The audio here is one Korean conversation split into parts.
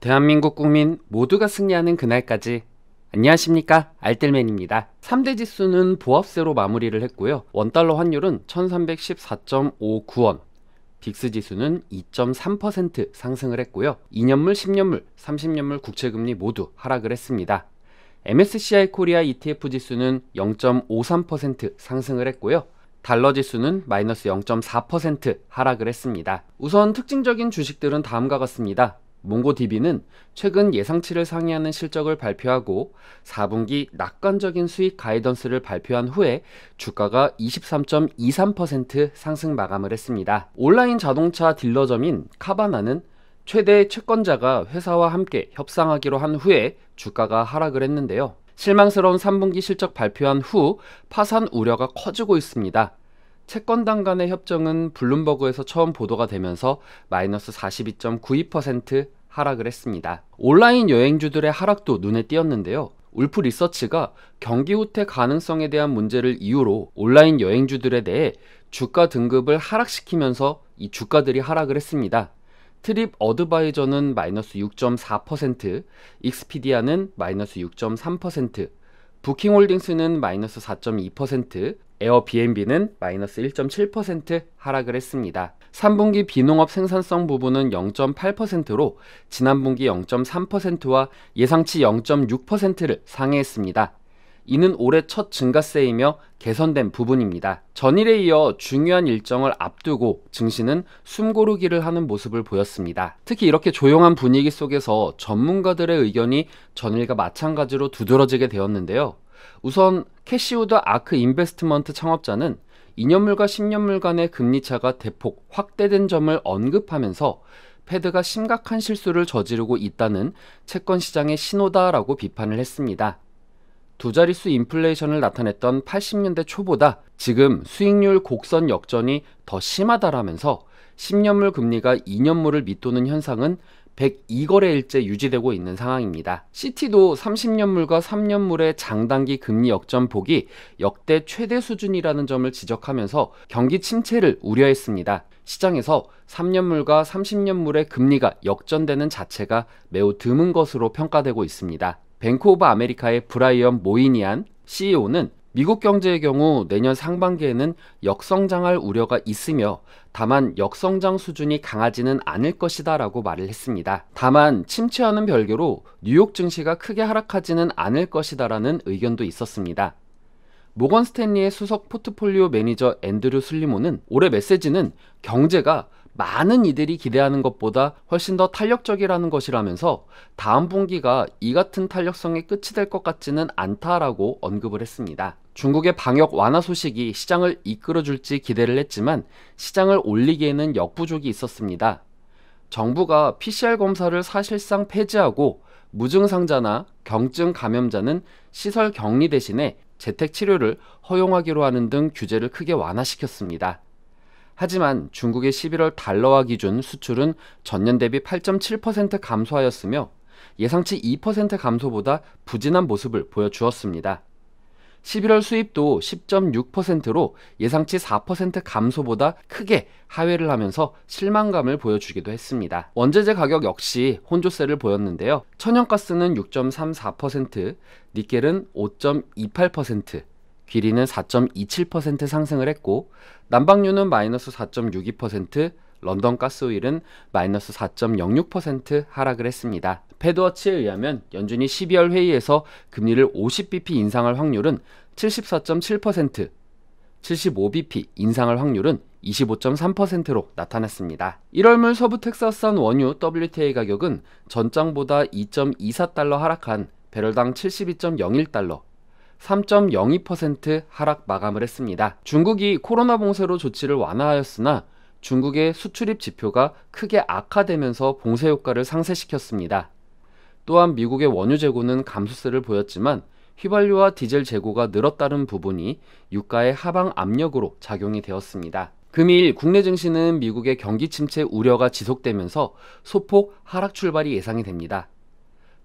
대한민국 국민 모두가 승리하는 그날까지. 안녕하십니까, 알뜰맨입니다. 3대 지수는 보합세로 마무리를 했고요. 원달러 환율은 1314.59원, 빅스 지수는 2.3% 상승을 했고요. 2년물, 10년물, 30년물 국채금리 모두 하락을 했습니다. MSCI 코리아 ETF 지수는 0.53% 상승을 했고요. 달러 지수는 마이너스 0.4% 하락을 했습니다. 우선 특징적인 주식들은 다음과 같습니다. 몽고DB는 최근 예상치를 상회하는 실적을 발표하고 4분기 낙관적인 수익 가이던스를 발표한 후에 주가가 23.23% 상승 마감을 했습니다. 온라인 자동차 딜러점인 카바나는 최대 채권자가 회사와 함께 협상하기로 한 후에 주가가 하락을 했는데요. 실망스러운 3분기 실적 발표한 후 파산 우려가 커지고 있습니다. 채권당 간의 협정은 블룸버그에서 처음 보도가 되면서 마이너스 42.92% 하락을 했습니다. 온라인 여행주들의 하락도 눈에 띄었는데요. 울프 리서치가 경기 후퇴 가능성에 대한 문제를 이유로 온라인 여행주들에 대해 주가 등급을 하락시키면서 이 주가들이 하락을 했습니다. 트립 어드바이저는 마이너스 6.4%, 익스피디아는 마이너스 6.3%, 부킹홀딩스는 마이너스 4.2%, 에어비앤비는 마이너스 1.7% 하락을 했습니다. 3분기 비농업 생산성 부분은 0.8%로 지난 분기 0.3%와 예상치 0.6%를 상회했습니다. 이는 올해 첫 증가세이며 개선된 부분입니다. 전일에 이어 중요한 일정을 앞두고 증시는 숨고르기를 하는 모습을 보였습니다. 특히 이렇게 조용한 분위기 속에서 전문가들의 의견이 전일과 마찬가지로 두드러지게 되었는데요. 우선 캐시우드 아크 인베스트먼트 창업자는 2년물과 10년물 간의 금리차가 대폭 확대된 점을 언급하면서 패드가 심각한 실수를 저지르고 있다는 채권 시장의 신호다라고 비판을 했습니다. 두 자릿수 인플레이션을 나타냈던 80년대 초보다 지금 수익률 곡선 역전이 더 심하다라면서 10년물 금리가 2년물을 밑도는 현상은 102거래일째 유지되고 있는 상황입니다. 시티도 30년물과 3년물의 장단기 금리 역전폭이 역대 최대 수준이라는 점을 지적하면서 경기 침체를 우려했습니다. 시장에서 3년물과 30년물의 금리가 역전되는 자체가 매우 드문 것으로 평가되고 있습니다. 뱅크 오브 아메리카의 브라이언 모이니안 CEO는 미국 경제의 경우 내년 상반기에는 역성장할 우려가 있으며 다만 역성장 수준이 강하지는 않을 것이다 라고 말을 했습니다. 다만 침체와는 별개로 뉴욕 증시가 크게 하락하지는 않을 것이다 라는 의견도 있었습니다. 모건 스탠리의 수석 포트폴리오 매니저 앤드류 슬리모는 올해 메시지는 경제가 많은 이들이 기대하는 것보다 훨씬 더 탄력적이라는 것이라면서 다음 분기가 이 같은 탄력성의 끝이 될 것 같지는 않다라고 언급을 했습니다. 중국의 방역 완화 소식이 시장을 이끌어줄지 기대를 했지만 시장을 올리기에는 역부족이 있었습니다. 정부가 PCR 검사를 사실상 폐지하고 무증상자나 경증 감염자는 시설 격리 대신에 재택 치료를 허용하기로 하는 등 규제를 크게 완화시켰습니다. 하지만 중국의 11월 달러화 기준 수출은 전년 대비 8.7% 감소하였으며 예상치 2% 감소보다 부진한 모습을 보여주었습니다. 11월 수입도 10.6%로 예상치 4% 감소보다 크게 하회를 하면서 실망감을 보여주기도 했습니다. 원재재 가격 역시 혼조세를 보였는데요. 천연가스는 6.34%, 니켈은 5.28%, 귀리는 4.27% 상승을 했고 난방유는 마이너스 4.62%, 런던 가스오일은 마이너스 4.06% 하락을 했습니다. 패드워치에 의하면 연준이 12월 회의에서 금리를 50bp 인상할 확률은 74.7%, 75bp 인상할 확률은 25.3%로 나타났습니다. 1월물 서부 텍사스산 원유 WTI 가격은 전장보다 2.24달러 하락한 배럴당 72.01달러, 3.02% 하락 마감을 했습니다. 중국이 코로나 봉쇄로 조치를 완화하였으나 중국의 수출입 지표가 크게 악화되면서 봉쇄 효과를 상쇄시켰습니다. 또한 미국의 원유 재고는 감소세를 보였지만 휘발유와 디젤 재고가 늘었다는 부분이 유가의 하방 압력으로 작용이 되었습니다. 금일 국내 증시는 미국의 경기 침체 우려가 지속되면서 소폭 하락 출발이 예상이 됩니다.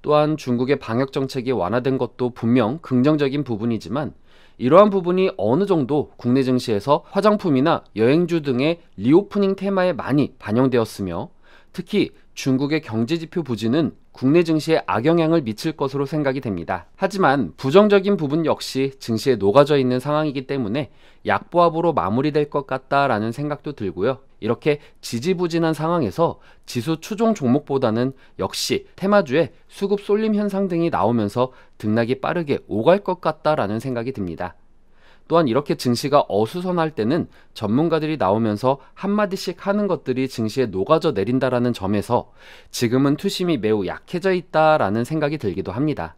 또한 중국의 방역 정책이 완화된 것도 분명 긍정적인 부분이지만 이러한 부분이 어느 정도 국내 증시에서 화장품이나 여행주 등의 리오프닝 테마에 많이 반영되었으며 특히 중국의 경제지표 부진은 국내 증시에 악영향을 미칠 것으로 생각이 됩니다. 하지만 부정적인 부분 역시 증시에 녹아져 있는 상황이기 때문에 약보합으로 마무리될 것 같다라는 생각도 들고요. 이렇게 지지부진한 상황에서 지수 추종 종목보다는 역시 테마주의 수급 쏠림 현상 등이 나오면서 등락이 빠르게 오갈 것 같다라는 생각이 듭니다. 또한 이렇게 증시가 어수선할 때는 전문가들이 나오면서 한마디씩 하는 것들이 증시에 녹아져 내린다라는 점에서 지금은 투심이 매우 약해져 있다라는 생각이 들기도 합니다.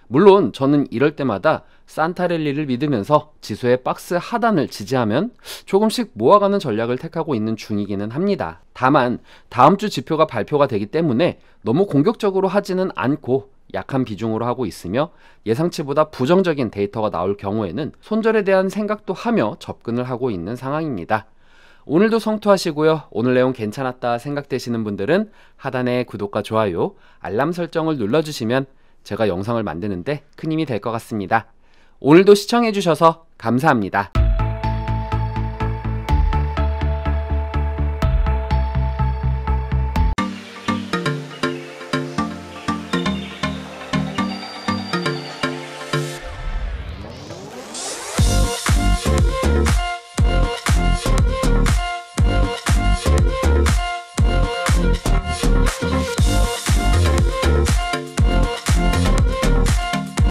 물론 저는 이럴 때마다 산타랠리를 믿으면서 지수의 박스 하단을 지지하면 조금씩 모아가는 전략을 택하고 있는 중이기는 합니다. 다만 다음 주 지표가 발표가 되기 때문에 너무 공격적으로 하지는 않고 약한 비중으로 하고 있으며 예상치보다 부정적인 데이터가 나올 경우에는 손절에 대한 생각도 하며 접근을 하고 있는 상황입니다. 오늘도 성투하시고요. 오늘 내용 괜찮았다 생각되시는 분들은 하단에 구독과 좋아요, 알람 설정을 눌러주시면 제가 영상을 만드는데 큰 힘이 될 것 같습니다. 오늘도 시청해주셔서 감사합니다.